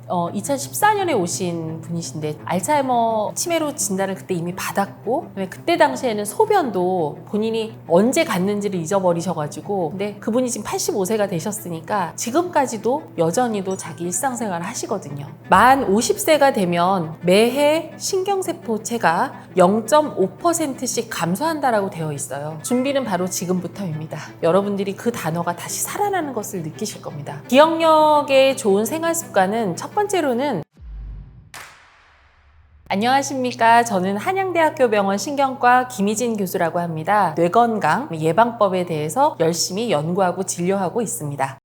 2014년에 오신 분이신데 알츠하이머 치매로 진단을 그때 이미 받았고 그때 당시에는 소변도 본인이 언제 갔는지를 잊어버리셔가지고 근데 그분이 지금 85세가 되셨으니까 지금까지도 여전히도 자기 일상생활을 하시거든요. 만 50세가 되면 매해 신경세포체가 0.5%씩 감소한다라고 되어 있어요. 준비는 바로 지금부터입니다. 여러분들이 그 단어가 다시 살아나는 것을 느끼실 겁니다. 기억력에 좋은 생활습관은 첫 번째로는 안녕하십니까. 저는 한양대학교 병원 신경과 김희진 교수라고 합니다. 뇌건강 예방법에 대해서 열심히 연구하고 진료하고 있습니다.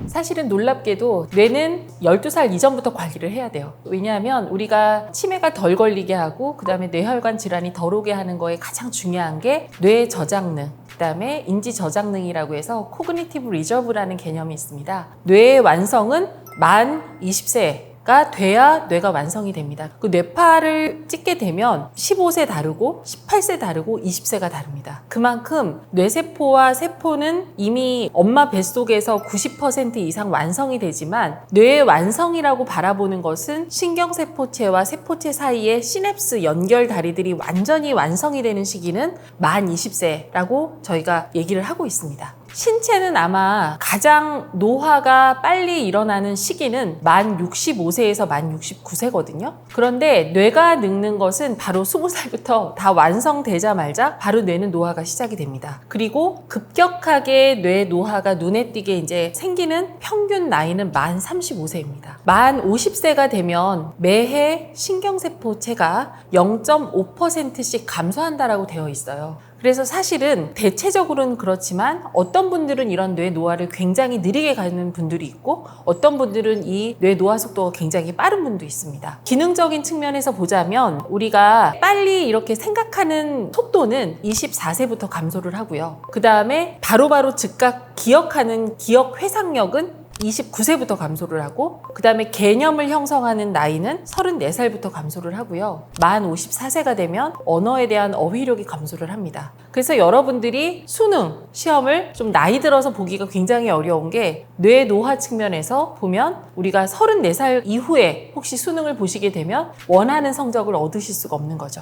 사실은 놀랍게도 뇌는 12살 이전부터 관리를 해야 돼요. 왜냐하면 우리가 치매가 덜 걸리게 하고 그 다음에 뇌혈관 질환이 덜 오게 하는 거에 가장 중요한 게 뇌 저장능, 그 다음에 인지 저장능이라고 해서 코그니티브 리저브라는 개념이 있습니다. 뇌의 완성은 만 20세 가 돼야 뇌가 완성이 됩니다. 그 뇌파를 찍게 되면 15세 다르고 18세 다르고 20세가 다릅니다. 그만큼 뇌세포와 세포는 이미 엄마 뱃속에서 90% 이상 완성이 되지만 뇌의 완성이라고 바라보는 것은 신경세포체와 세포체 사이의 시냅스 연결 다리들이 완전히 완성이 되는 시기는 만 20세라고 저희가 얘기를 하고 있습니다. 신체는 아마 가장 노화가 빨리 일어나는 시기는 만 65세에서 만 69세거든요. 그런데 뇌가 늙는 것은 바로 20살부터 다 완성되자마자 바로 뇌는 노화가 시작이 됩니다. 그리고 급격하게 뇌 노화가 눈에 띄게 이제 생기는 평균 나이는 만 35세입니다. 만 50세가 되면 매해 신경세포체가 0.5%씩 감소한다라고 되어 있어요. 그래서 사실은 대체적으로는 그렇지만 어떤 분들은 이런 뇌 노화를 굉장히 느리게 가는 분들이 있고 어떤 분들은 이 뇌 노화 속도가 굉장히 빠른 분도 있습니다. 기능적인 측면에서 보자면 우리가 빨리 이렇게 생각하는 속도는 24세부터 감소를 하고요. 그 다음에 바로바로 즉각 기억하는 기억 회상력은 29세부터 감소를 하고 그 다음에 개념을 형성하는 나이는 34살부터 감소를 하고요. 만 54세가 되면 언어에 대한 어휘력이 감소를 합니다. 그래서 여러분들이 수능 시험을 좀 나이 들어서 보기가 굉장히 어려운 게 뇌 노화 측면에서 보면 우리가 34살 이후에 혹시 수능을 보시게 되면 원하는 성적을 얻으실 수가 없는 거죠.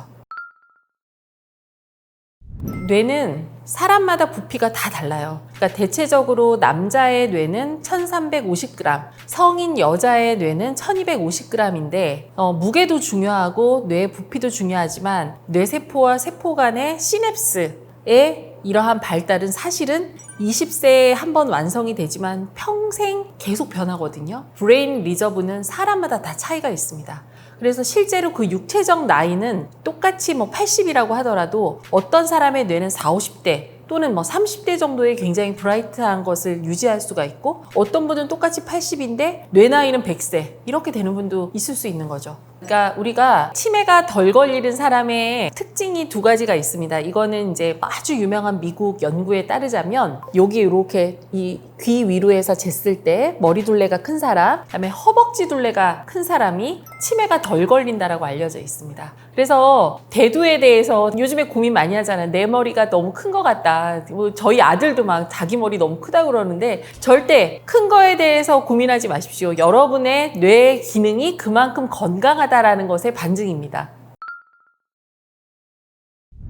뇌는 사람마다 부피가 다 달라요. 그러니까 대체적으로 남자의 뇌는 1350g, 성인 여자의 뇌는 1250g인데 무게도 중요하고 뇌 부피도 중요하지만 뇌세포와 세포 간의 시냅스의 이러한 발달은 사실은 20세에 한 번 완성이 되지만 평생 계속 변하거든요. 브레인 리저브는 사람마다 다 차이가 있습니다. 그래서 실제로 그 육체적 나이는 똑같이 80이라고 하더라도 어떤 사람의 뇌는 40, 50대 또는 30대 정도의 굉장히 브라이트한 것을 유지할 수가 있고 어떤 분은 똑같이 80인데 뇌 나이는 100세 이렇게 되는 분도 있을 수 있는 거죠. 그러니까 우리가 치매가 덜 걸리는 사람의 특징이 두 가지가 있습니다. 이거는 이제 아주 유명한 미국 연구에 따르자면 여기 이렇게 이 귀 위로 해서 쟀을 때 머리 둘레가 큰 사람, 그다음에 허벅지 둘레가 큰 사람이 치매가 덜 걸린다라고 알려져 있습니다. 그래서 대두에 대해서 요즘에 고민 많이 하잖아요. 내 머리가 너무 큰 것 같다. 저희 아들도 막 자기 머리 너무 크다 그러는데 절대 큰 거에 대해서 고민하지 마십시오. 여러분의 뇌 기능이 그만큼 건강하다라는 것의 반증입니다.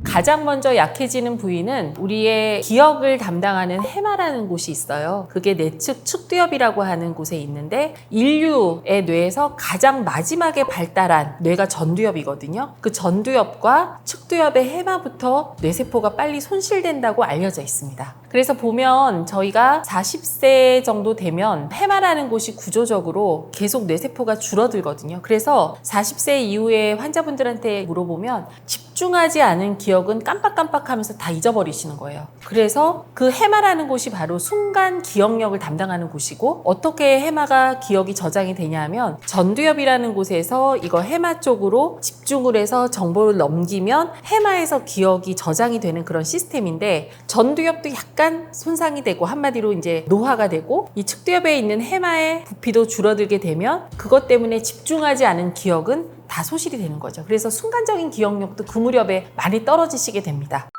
가장 먼저 약해지는 부위는 우리의 기억을 담당하는 해마라는 곳이 있어요. 그게 내측 측두엽이라고 하는 곳에 있는데 인류의 뇌에서 가장 마지막에 발달한 뇌가 전두엽이거든요. 그 전두엽과 측두엽의 해마부터 뇌세포가 빨리 손실된다고 알려져 있습니다. 그래서 보면 저희가 40세 정도 되면 해마라는 곳이 구조적으로 계속 뇌세포가 줄어들거든요. 그래서 40세 이후에 환자분들한테 물어보면 집중하지 않은 기억은 깜빡깜빡하면서 다 잊어버리시는 거예요. 그래서 그 해마라는 곳이 바로 순간 기억력을 담당하는 곳이고 어떻게 해마가 기억이 저장이 되냐면 전두엽이라는 곳에서 이거 해마 쪽으로 집중을 해서 정보를 넘기면 해마에서 기억이 저장이 되는 그런 시스템인데 전두엽도 약간 손상이 되고 한마디로 이제 노화가 되고 이 측두엽에 있는 해마의 부피도 줄어들게 되면 그것 때문에 집중하지 않은 기억은 다 소실이 되는 거죠. 그래서 순간적인 기억력도 그 무렵에 많이 떨어지시게 됩니다.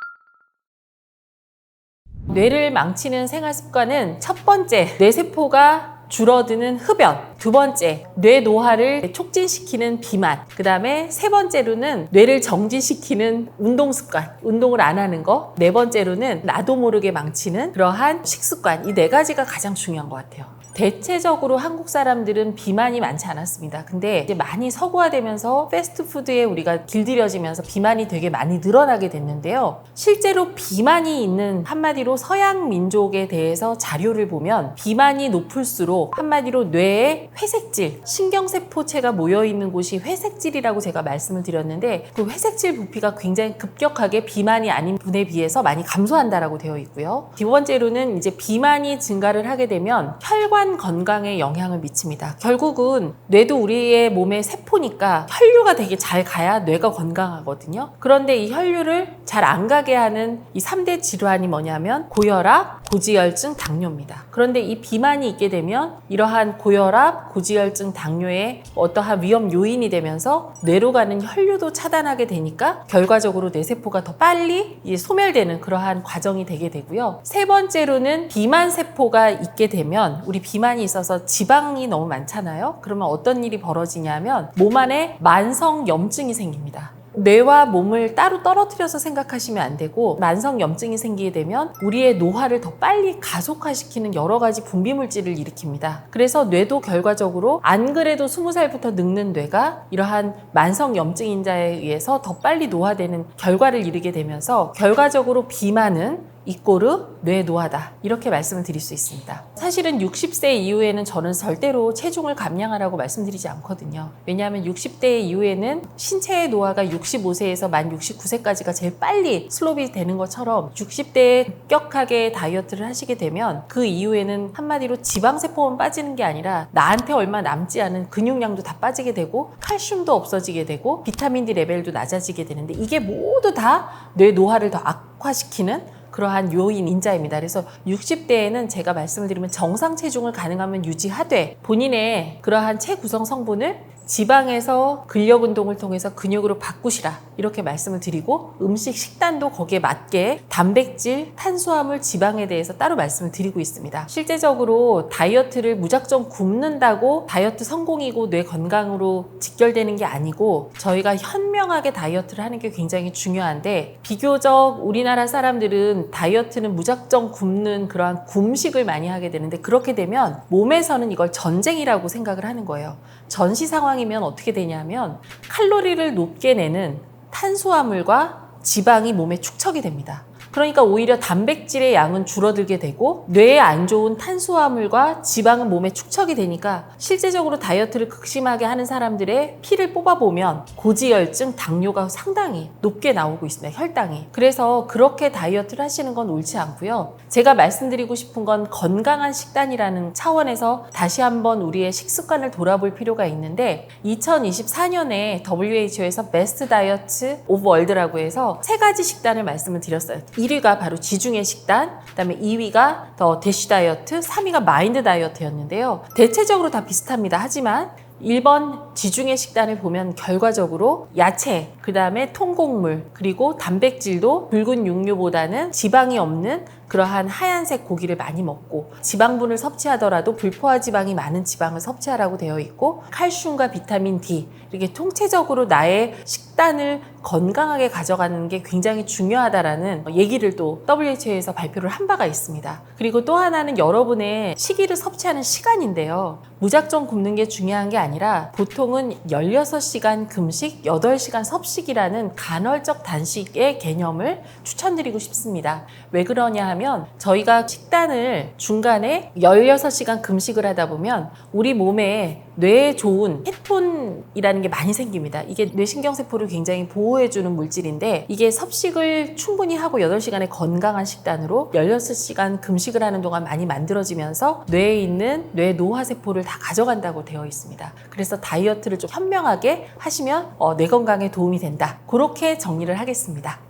뇌를 망치는 생활 습관은 첫 번째, 뇌세포가 줄어드는 흡연, 두 번째 뇌 노화를 촉진시키는 비만, 그 다음에 세 번째로는 뇌를 정지시키는 운동 습관, 운동을 안 하는 거, 네 번째로는 나도 모르게 망치는 그러한 식습관, 이 네 가지가 가장 중요한 것 같아요. 대체적으로 한국 사람들은 비만이 많지 않았습니다. 근데 이제 많이 서구화되면서 패스트푸드에 우리가 길들여지면서 비만이 되게 많이 늘어나게 됐는데요. 실제로 비만이 있는, 한마디로 서양 민족에 대해서 자료를 보면 비만이 높을수록 한마디로 뇌에 회색질, 신경세포체가 모여있는 곳이 회색질이라고 제가 말씀을 드렸는데, 그 회색질 부피가 굉장히 급격하게 비만이 아닌 분에 비해서 많이 감소한다라고 되어 있고요. 두 번째로는 이제 비만이 증가를 하게 되면 혈관 건강에 영향을 미칩니다. 결국은 뇌도 우리의 몸의 세포니까 혈류가 되게 잘 가야 뇌가 건강하거든요. 그런데 이 혈류를 잘 안 가게 하는 이 3대 질환이 뭐냐면 고혈압, 고지혈증, 당뇨입니다. 그런데 이 비만이 있게 되면 이러한 고혈압, 고지혈증, 당뇨의 어떠한 위험 요인이 되면서 뇌로 가는 혈류도 차단하게 되니까 결과적으로 뇌세포가 더 빨리 소멸되는 그러한 과정이 되게 되고요. 세 번째로는 비만 세포가 있게 되면, 우리 비만이 있어서 지방이 너무 많잖아요. 그러면 어떤 일이 벌어지냐면 몸 안에 만성 염증이 생깁니다. 뇌와 몸을 따로 떨어뜨려서 생각하시면 안 되고, 만성 염증이 생기게 되면 우리의 노화를 더 빨리 가속화시키는 여러 가지 분비 물질을 일으킵니다. 그래서 뇌도 결과적으로 안 그래도 20살부터 늙는 뇌가 이러한 만성 염증 인자에 의해서 더 빨리 노화되는 결과를 이루게 되면서 결과적으로 비만은 이꼬르 뇌 노화다, 이렇게 말씀을 드릴 수 있습니다. 사실은 60세 이후에는 저는 절대로 체중을 감량하라고 말씀드리지 않거든요. 왜냐하면 60대 이후에는 신체의 노화가 65세에서 만 69세까지가 제일 빨리 슬롭이 되는 것처럼 60대에 급격하게 다이어트를 하시게 되면 그 이후에는 한마디로 지방세포만 빠지는 게 아니라 나한테 얼마 남지 않은 근육량도 다 빠지게 되고 칼슘도 없어지게 되고 비타민 D 레벨도 낮아지게 되는데, 이게 모두 다 뇌 노화를 더 악화시키는 그러한 요인 인자입니다. 그래서 60대에는 제가 말씀을 드리면 정상 체중을 가능하면 유지하되 본인의 그러한 체구성 성분을 지방에서 근력 운동을 통해서 근육으로 바꾸시라, 이렇게 말씀을 드리고, 음식 식단도 거기에 맞게 단백질, 탄수화물, 지방에 대해서 따로 말씀을 드리고 있습니다. 실제적으로 다이어트를 무작정 굶는다고 다이어트 성공이고 뇌 건강으로 직결되는 게 아니고, 저희가 현명하게 다이어트를 하는 게 굉장히 중요한데, 비교적 우리나라 사람들은 다이어트는 무작정 굶는 그러한 굶식을 많이 하게 되는데, 그렇게 되면 몸에서는 이걸 전쟁이라고 생각을 하는 거예요. 전시 상황이면 어떻게 되냐면 칼로리를 높게 내는 탄수화물과 지방이 몸에 축적이 됩니다. 그러니까 오히려 단백질의 양은 줄어들게 되고 뇌에 안 좋은 탄수화물과 지방은 몸에 축적이 되니까 실제적으로 다이어트를 극심하게 하는 사람들의 피를 뽑아보면 고지혈증, 당뇨가 상당히 높게 나오고 있습니다. 혈당이. 그래서 그렇게 다이어트를 하시는 건 옳지 않고요. 제가 말씀드리고 싶은 건 건강한 식단이라는 차원에서 다시 한번 우리의 식습관을 돌아볼 필요가 있는데, 2024년에 WHO에서 베스트 다이어트 오브 월드라고 해서 세 가지 식단을 말씀을 드렸어요. 1위가 바로 지중해 식단, 그다음에 2위가 더 대쉬 다이어트, 3위가 마인드 다이어트였는데요. 대체적으로 다 비슷합니다. 하지만 1번 지중해 식단을 보면 결과적으로 야채, 그 다음에 통곡물, 그리고 단백질도 붉은 육류보다는 지방이 없는 그러한 하얀색 고기를 많이 먹고, 지방분을 섭취하더라도 불포화 지방이 많은 지방을 섭취하라고 되어 있고, 칼슘과 비타민 D, 이렇게 통체적으로 나의 식단을 건강하게 가져가는 게 굉장히 중요하다라는 얘기를 또 WHO에서 발표를 한 바가 있습니다. 그리고 또 하나는 여러분의 식이를 섭취하는 시간인데요. 무작정 굶는 게 중요한 게 아니라 보통은 16시간 금식, 8시간 섭식이라는 간헐적 단식의 개념을 추천드리고 싶습니다. 왜 그러냐 하면 저희가 식단을 중간에 16시간 금식을 하다 보면 우리 몸에 뇌에 좋은 케톤이라는 게 많이 생깁니다. 이게 뇌신경세포를 굉장히 보호해주는 물질인데, 이게 섭식을 충분히 하고 8시간의 건강한 식단으로 16시간 금식을 하는 동안 많이 만들어지면서 뇌에 있는 뇌 노화세포를 다 가져간다고 되어 있습니다. 그래서 다이어트를 좀 현명하게 하시면 뇌 건강에 도움이 된다. 그렇게 정리를 하겠습니다.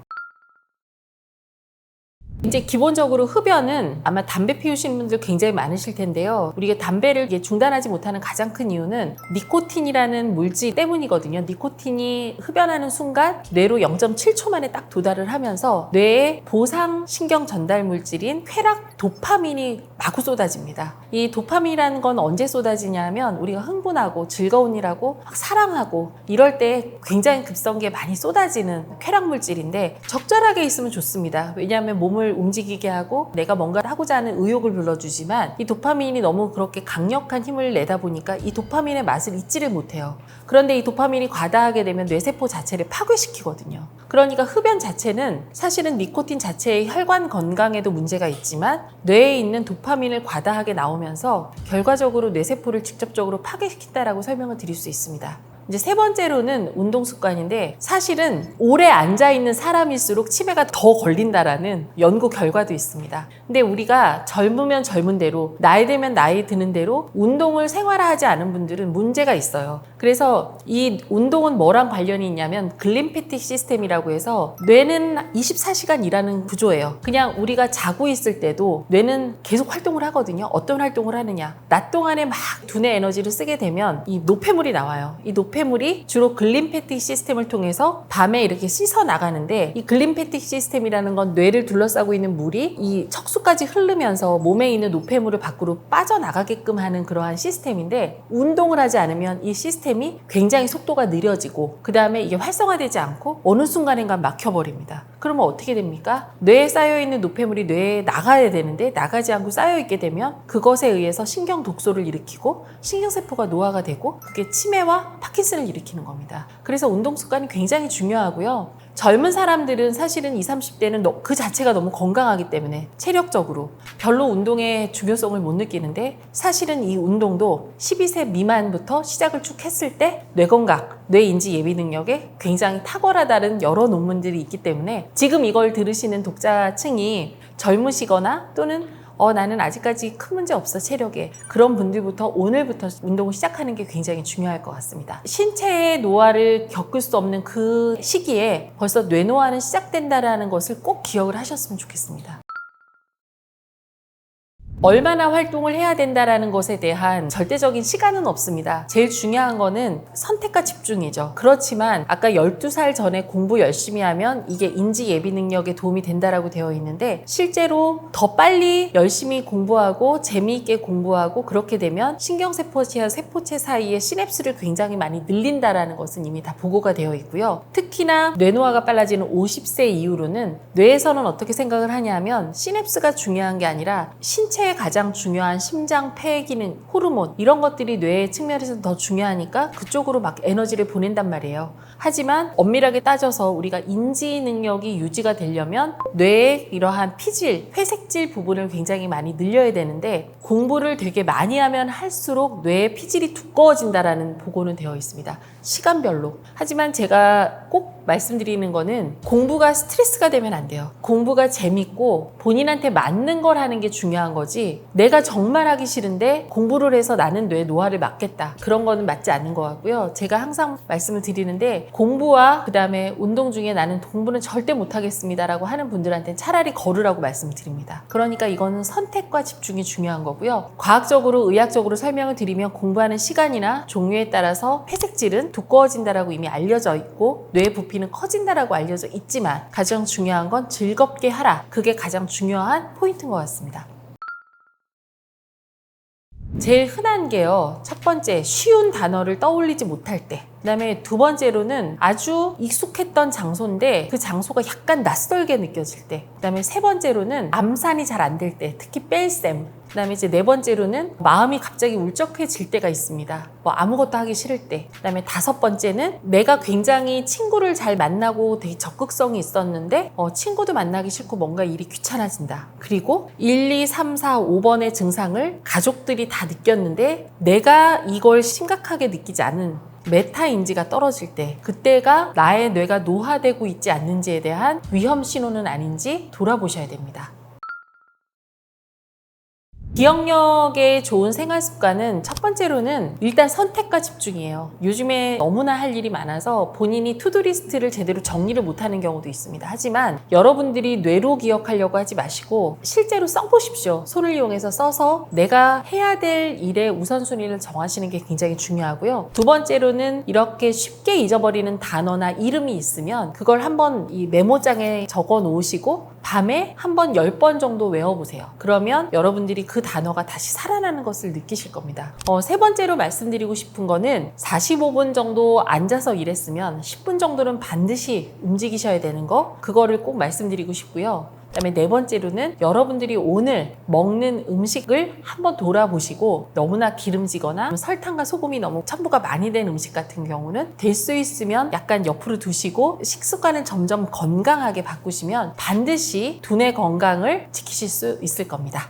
이제 기본적으로 흡연은 아마 담배 피우시는 분들 굉장히 많으실 텐데요. 우리가 담배를 중단하지 못하는 가장 큰 이유는 니코틴이라는 물질 때문이거든요. 니코틴이 흡연하는 순간 뇌로 0.7초 만에 딱 도달을 하면서 뇌에 보상 신경 전달 물질인 쾌락 도파민이 마구 쏟아집니다. 이 도파민이라는 건 언제 쏟아지냐면 우리가 흥분하고 즐거운 일하고 막 사랑하고 이럴 때 굉장히 급성기에 많이 쏟아지는 쾌락 물질인데 적절하게 있으면 좋습니다. 왜냐하면 몸을 움직이게 하고 내가 뭔가를 하고자 하는 의욕을 불러주지만 이 도파민이 너무 그렇게 강력한 힘을 내다 보니까 이 도파민의 맛을 잊지를 못해요. 그런데 이 도파민이 과다하게 되면 뇌세포 자체를 파괴시키거든요. 그러니까 흡연 자체는 사실은 니코틴 자체의 혈관 건강에도 문제가 있지만 뇌에 있는 도파민을 과다하게 나오면서 결과적으로 뇌세포를 직접적으로 파괴시킨다라고 설명을 드릴 수 있습니다. 이제 세 번째로는 운동 습관인데 사실은 오래 앉아있는 사람일수록 치매가 더 걸린다라는 연구 결과도 있습니다. 근데 우리가 젊으면 젊은 대로 나이 들면 나이 드는 대로 운동을 생활화하지 않은 분들은 문제가 있어요. 그래서 이 운동은 뭐랑 관련이 있냐면 글림페틱 시스템이라고 해서 뇌는 24시간 일하는 구조예요. 그냥 우리가 자고 있을 때도 뇌는 계속 활동을 하거든요. 어떤 활동을 하느냐. 낮 동안에 막 두뇌 에너지를 쓰게 되면 이 노폐물이 나와요. 이 노폐물이 주로 글림페틱 시스템을 통해서 밤에 이렇게 씻어 나가는데 이 글림페틱 시스템이라는 건 뇌를 둘러싸고 있는 물이 이 척수까지 흐르면서 몸에 있는 노폐물을 밖으로 빠져나가게끔 하는 그러한 시스템인데 운동을 하지 않으면 이 시스템이 굉장히 속도가 느려지고 그 다음에 이게 활성화되지 않고 어느 순간인가 막혀버립니다. 그러면 어떻게 됩니까? 뇌에 쌓여있는 노폐물이 뇌에 나가야 되는데 나가지 않고 쌓여있게 되면 그것에 의해서 신경 독소를 일으키고 신경세포가 노화가 되고 그게 치매와 파킨슨을 일으키는 겁니다. 그래서 운동 습관이 굉장히 중요하고요. 젊은 사람들은 사실은 20, 30대는 그 자체가 너무 건강하기 때문에 체력적으로 별로 운동의 중요성을 못 느끼는데 사실은 이 운동도 12세 미만부터 시작을 쭉 했을 때 뇌건강, 뇌인지 예비 능력에 굉장히 탁월하다는 여러 논문들이 있기 때문에 지금 이걸 들으시는 독자층이 젊으시거나 또는 나는 아직까지 큰 문제 없어 체력에 그런 분들부터 오늘부터 운동을 시작하는 게 굉장히 중요할 것 같습니다. 신체의 노화를 겪을 수 없는 그 시기에 벌써 뇌노화는 시작된다는 것을 꼭 기억을 하셨으면 좋겠습니다. 얼마나 활동을 해야 된다는 것에 대한 절대적인 시간은 없습니다. 제일 중요한 거는 선택과 집중이죠. 그렇지만 아까 12살 전에 공부 열심히 하면 이게 인지 예비 능력에 도움이 된다라고 되어 있는데 실제로 더 빨리 열심히 공부하고 재미있게 공부하고 그렇게 되면 신경세포체와 세포체 사이의 시냅스를 굉장히 많이 늘린다라는 것은 이미 다 보고가 되어 있고요. 특히나 뇌노화가 빨라지는 50세 이후로는 뇌에서는 어떻게 생각을 하냐면 시냅스가 중요한 게 아니라 신체의 가장 중요한 심장, 폐 기능, 호르몬 이런 것들이 뇌의 측면에서 더 중요하니까 그쪽으로 막 에너지를 보낸단 말이에요. 하지만 엄밀하게 따져서 우리가 인지 능력이 유지가 되려면 뇌의 이러한 피질, 회색질 부분을 굉장히 많이 늘려야 되는데 공부를 되게 많이 하면 할수록 뇌의 피질이 두꺼워진다라는 보고는 되어 있습니다. 시간별로. 하지만 제가 꼭 말씀드리는 거는 공부가 스트레스가 되면 안 돼요. 공부가 재밌고 본인한테 맞는 걸 하는 게 중요한 거지 내가 정말 하기 싫은데 공부를 해서 나는 뇌 노화를 막겠다. 그런 거는 맞지 않는 것 같고요. 제가 항상 말씀을 드리는데 공부와 그 다음에 운동 중에 나는 공부는 절대 못하겠습니다 라고 하는 분들한테는 차라리 걸으라고 말씀을 드립니다. 그러니까 이거는 선택과 집중이 중요한 거고요. 과학적으로 의학적으로 설명을 드리면 공부하는 시간이나 종류에 따라서 회색질은 두꺼워진다라고 이미 알려져 있고 뇌 부피는 커진다라고 알려져 있지만 가장 중요한 건 즐겁게 하라. 그게 가장 중요한 포인트인 것 같습니다. 제일 흔한 게요. 첫 번째, 쉬운 단어를 떠올리지 못할 때. 그 다음에 두 번째로는 아주 익숙했던 장소인데 그 장소가 약간 낯설게 느껴질 때. 그 다음에 세 번째로는 암산이 잘 안 될 때, 특히 뺄셈. 그 다음에 이제 네 번째로는 마음이 갑자기 울적해질 때가 있습니다. 뭐 아무것도 하기 싫을 때. 그 다음에 다섯 번째는 내가 굉장히 친구를 잘 만나고 되게 적극성이 있었는데 친구도 만나기 싫고 뭔가 일이 귀찮아진다. 그리고 1, 2, 3, 4, 5번의 증상을 가족들이 다 느꼈는데 내가 이걸 심각하게 느끼지 않은 메타인지가 떨어질 때 그때가 나의 뇌가 노화되고 있지 않는지에 대한 위험 신호는 아닌지 돌아보셔야 됩니다. 기억력에 좋은 생활 습관은 첫 번째로는 일단 선택과 집중이에요. 요즘에 너무나 할 일이 많아서 본인이 투두리스트를 제대로 정리를 못하는 경우도 있습니다. 하지만 여러분들이 뇌로 기억하려고 하지 마시고 실제로 써보십시오. 손을 이용해서 써서 내가 해야 될 일의 우선순위를 정하시는 게 굉장히 중요하고요. 두 번째로는 이렇게 쉽게 잊어버리는 단어나 이름이 있으면 그걸 한번 이 메모장에 적어 놓으시고 밤에 한번 10번 정도 외워보세요. 그러면 여러분들이 그 단어가 다시 살아나는 것을 느끼실 겁니다. 세 번째로 말씀드리고 싶은 거는 45분 정도 앉아서 일했으면 10분 정도는 반드시 움직이셔야 되는 거, 그거를 꼭 말씀드리고 싶고요. 그다음에 네 번째로는 여러분들이 오늘 먹는 음식을 한번 돌아보시고 너무나 기름지거나 설탕과 소금이 너무 첨부가 많이 된 음식 같은 경우는 될 수 있으면 약간 옆으로 두시고 식습관을 점점 건강하게 바꾸시면 반드시 두뇌 건강을 지키실 수 있을 겁니다.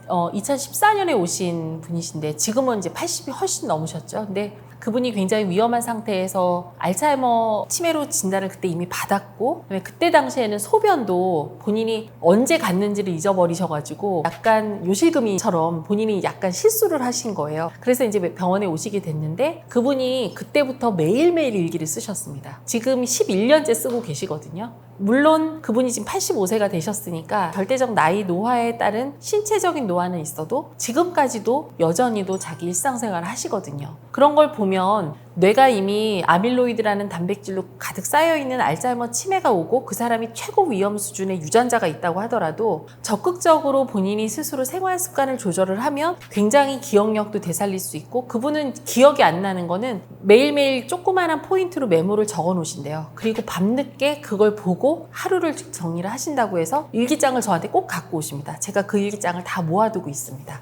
2014년에 오신 분이신데 지금은 이제 80이 훨씬 넘으셨죠. 근데 그분이 굉장히 위험한 상태에서 알츠하이머 치매로 진단을 그때 이미 받았고, 그때 당시에는 소변도 본인이 언제 갔는지를 잊어버리셔가지고 약간 요실금이처럼 본인이 약간 실수를 하신 거예요. 그래서 이제 병원에 오시게 됐는데 그분이 그때부터 매일매일 일기를 쓰셨습니다. 지금 11년째 쓰고 계시거든요. 물론 그분이 지금 85세가 되셨으니까 절대적 나이 노화에 따른 신체적인 노화는 있어도 지금까지도 여전히도 자기 일상생활을 하시거든요. 그런 걸 보면 뇌가 이미 아밀로이드라는 단백질로 가득 쌓여있는 알츠하이머 치매가 오고 그 사람이 최고 위험 수준의 유전자가 있다고 하더라도 적극적으로 본인이 스스로 생활 습관을 조절을 하면 굉장히 기억력도 되살릴 수 있고, 그분은 기억이 안 나는 거는 매일매일 조그마한 포인트로 메모를 적어 놓으신대요. 그리고 밤늦게 그걸 보고 하루를 정리를 하신다고 해서 일기장을 저한테 꼭 갖고 오십니다. 제가 그 일기장을 다 모아두고 있습니다.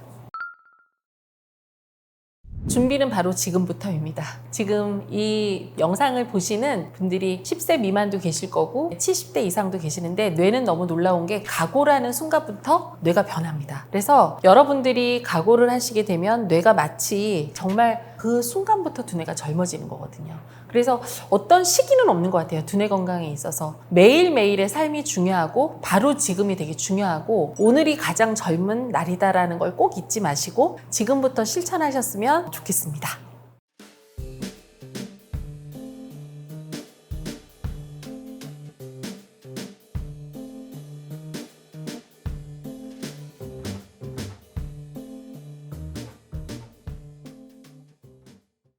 준비는 바로 지금부터입니다. 지금 이 영상을 보시는 분들이 10세 미만도 계실 거고 70대 이상도 계시는데 뇌는 너무 놀라운 게 각오라는 순간부터 뇌가 변합니다. 그래서 여러분들이 각오를 하시게 되면 뇌가 마치 정말 그 순간부터 두뇌가 젊어지는 거거든요. 그래서 어떤 시기는 없는 것 같아요. 두뇌 건강에 있어서 매일매일의 삶이 중요하고 바로 지금이 되게 중요하고 오늘이 가장 젊은 날이다라는 걸 꼭 잊지 마시고 지금부터 실천하셨으면 좋겠습니다.